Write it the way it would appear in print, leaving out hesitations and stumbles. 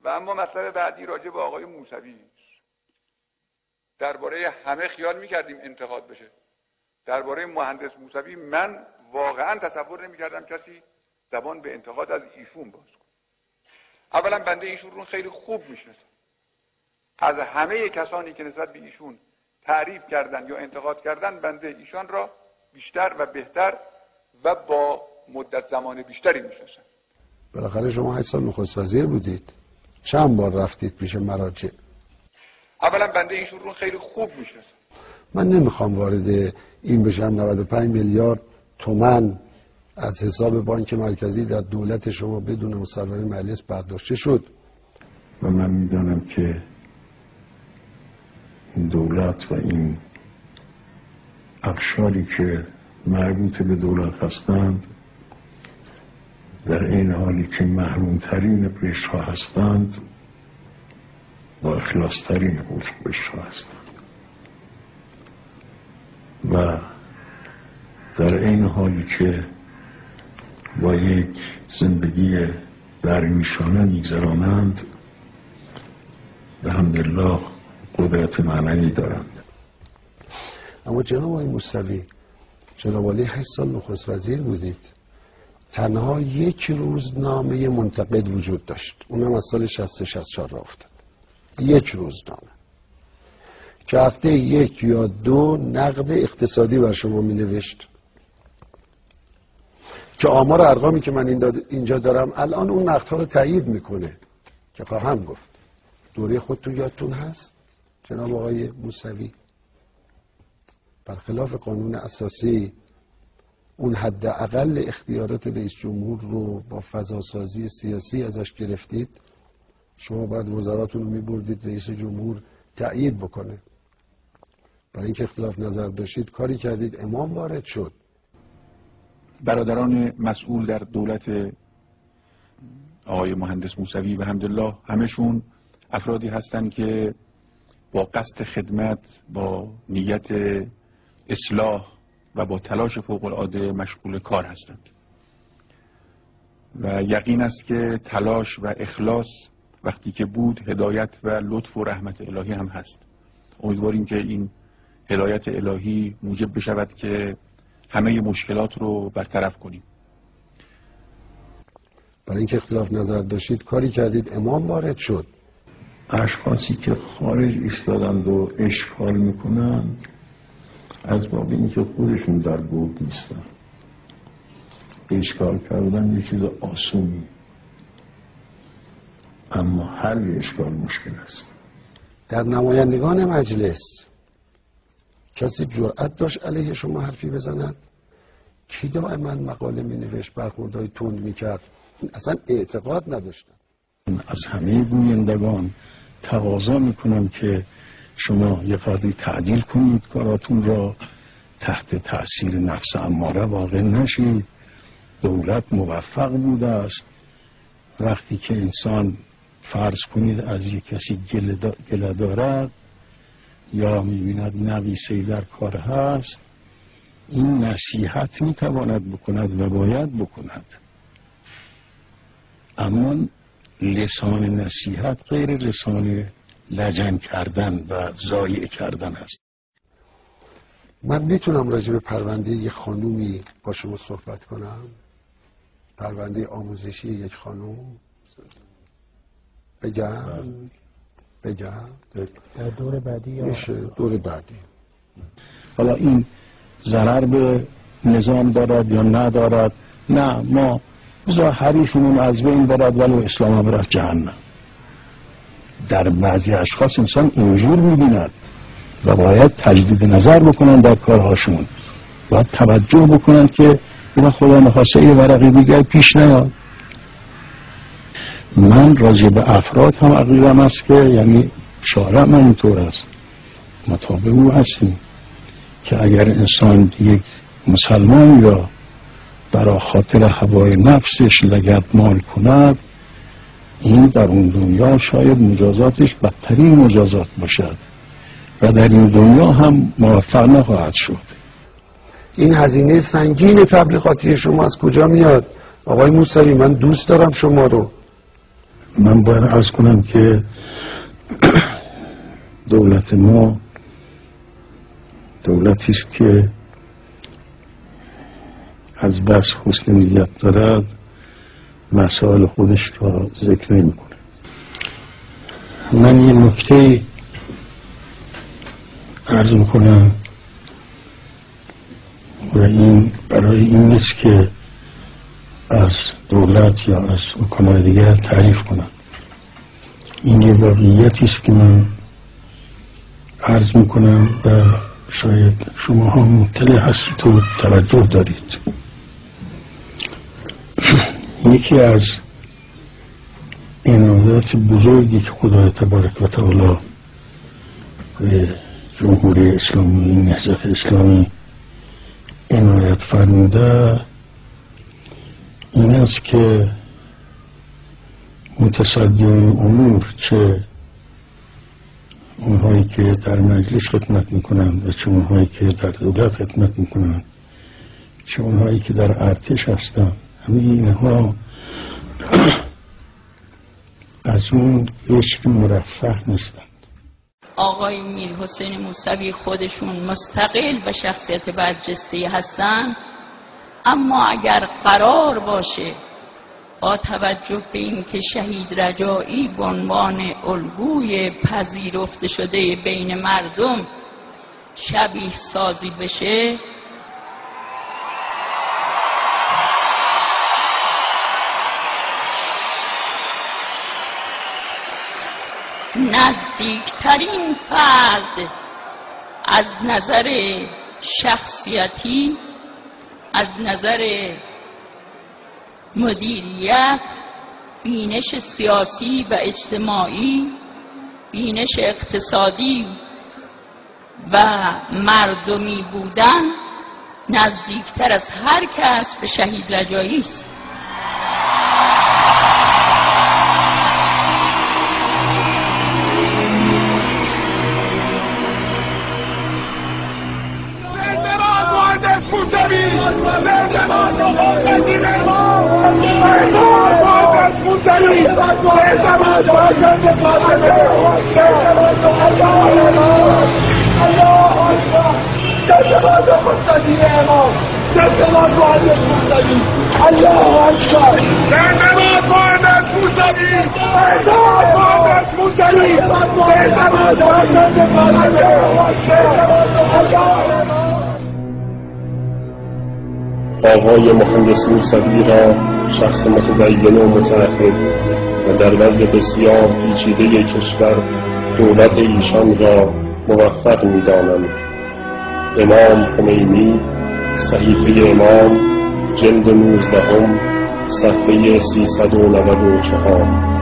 و اما مطلب بعدی راجع به آقای موسوی. درباره همه خیال میکردیم انتقاد بشه. درباره مهندس موسوی من واقعا تصور نمیکردم کسی زبان به انتقاد از ایشون باز کنه. اولا بنده ایشون رو خیلی خوب میشناسم. از همه کسانی که نسبت به ایشون تعریف کردن یا انتقاد کردن بنده ایشان را بیشتر و بهتر و با مدت زمان بیشتری میشناسم. بالاخره شما 8 سال نخست وزیر بودید. چند بار رفتید پیش مراجع؟ اولا بنده ایشون رو خیلی خوب میشناسم. من نمیخوام وارد این بشم 95 میلیارد تومان از حساب بانک مرکزی در دولت شما بدون مصوبه مجلس برداشته شد و من میدانم که این دولت و این اقشاری که مربوط به دولت هستند در این حالی که محرومترین قشرها هستند با اخلاصترین قشرها هستند و در این حالی که با یک زندگی درویشانه میگذرانند الحمدلله قدرت معنوی دارند. اما جناب آقای موسوی، جناب عالی 8 سال نخست وزیر بودید. تنها یک روزنامه منتقد وجود داشت، اونم از سال 60-64 را افتاد. یک روزنامه که هفته 1 یا 2 نقد اقتصادی بر شما می نوشت که آمار ارقامی که من اینجا دارم الان اون نقدها رو تایید میکنه که خواهم گفت. دوره خودتون یادتون هست جناب آقای موسوی برخلاف قانون اساسی اون حداقل اختیارات رئیس جمهور رو با فضاسازی سیاسی ازش گرفتید. شما باید وزراتون رو میبردید رئیس جمهور تأیید بکنه. برای اینکه اختلاف نظر داشتید کاری کردید امام وارد شد. برادران مسئول در دولت آقای مهندس موسوی و الحمدلله همشون افرادی هستند که با قصد خدمت، با نیت اصلاح و با تلاش فوق العاده مشغول کار هستند و یقین است که تلاش و اخلاص وقتی که بود هدایت و لطف و رحمت الهی هم هست. امیدواریم که این هدایت الهی موجب بشود که همه مشکلات رو برطرف کنیم. برای اینکه اختلاف نظر داشتید کاری کردید امام وارد شد. اشخاصی که خارج ایستادند و اشکال میکنند از باب اینکه خودشون در گود نیستن. اشکال کردن یه چیز آسونی، اما حل اشکال مشکل است. در نمایندگان مجلس کسی جرأت داشت علیه شما حرفی بزند؟ کی دائما مقاله می نوشت، برخوردهای تند می کرد؟ اصلا اعتقاد نداشتن. از همه گویندگان تقاضا میکنم که شما یه قدری تعدیل کنید کاراتون را، تحت تأثیر نفس اماره واقع نشید. دولت موفق بوده است. وقتی که انسان فرض کنید از یک کسی گله دارد یا میبیند نویسه‌ای در کار هست، این نصیحت میتواند بکند و باید بکند، اما لسان نصیحت غیر لسان لجن کردن و ضایع کردن است. من میتونم راجع به پرونده یک خانومی با شما صحبت کنم؟ پرونده آموزشی یک خانوم بگم؟ در دور بعدی یا میشه دور بعدی. حالا این ضرر به نظام دارد یا ندارد؟ نه، ما بذار حریفمون از بین برد ولی اسلام هم رفت جهنم. در بعضی اشخاص انسان اینجور میبیند و باید تجدید نظر بکنن در کارهاشون، باید توجه بکنن که اینا خدا نخواسته یه ورقی دیگر پیش نیاد. من راجع به افراد هم عقیدم است که یعنی شارع من اینطور است، مطابق او هستیم که اگر انسان یک مسلمان را برای خاطر هوای نفسش لگدمال کند، این در اون دنیا شاید مجازاتش بدترین مجازات باشد و در این دنیا هم موفق نخواهد شد. این هزینه سنگین تبلیغاتی شما از کجا میاد؟ آقای موسوی من دوست دارم شما رو. من باید عرض کنم که دولت ما دولتی است که از بس حسن نیت دارد مسائل خودش را ذکر نمی کنه. من یه نکته عرض میکنم و این برای این نیست که از دولت یا از حکومت دیگر تعریف کنم. این یه واقعیتی است که من عرض میکنم و شاید شما ها مطلع هستید و توجه دارید. یکی از عنایات بزرگی که خدای تبارک و تعالی به جمهوری اسلامی، نهضت اسلامی عنایت فرموده این است که متصدی امور، چه اونهایی که در مجلس خدمت میکنن و چه اونهایی که در دولت خدمت میکنن، چه اونهایی که در ارتش هستن، همه اینها از اون هیچ مرفه نیستند. آقای میرحسین موسوی خودشون مستقل و شخصیت برجسته هستن، اما اگر قرار باشه با توجه به اینکه شهید رجایی به عنوان الگوی پذیرفته شده بین مردم شبیه سازی بشه، نزدیکترین فرد از نظر شخصیتی، از نظر مدیریت، بینش سیاسی و اجتماعی، بینش اقتصادی و مردمی بودن، نزدیکتر از هر کس به شهید رجایی است. موسوی زنده باد حسین امام، زنده باد موسوی، زنده باد حسین فاطمه، زنده باد الله اکبر، زنده باد حسین امام، زنده باد موسوی، الله اکبر، زنده باد موسوی، زنده باد موسوی، زنده باد حسین فاطمه، زنده باد الله. آقای مهندس موسوی را شخص متدین و متعهد و در وضع بسیار پیچیده کشور دولت ایشان را موفق می‌دانم. امام خمینی، صحیفه امام، جلد 19، صفحه 394.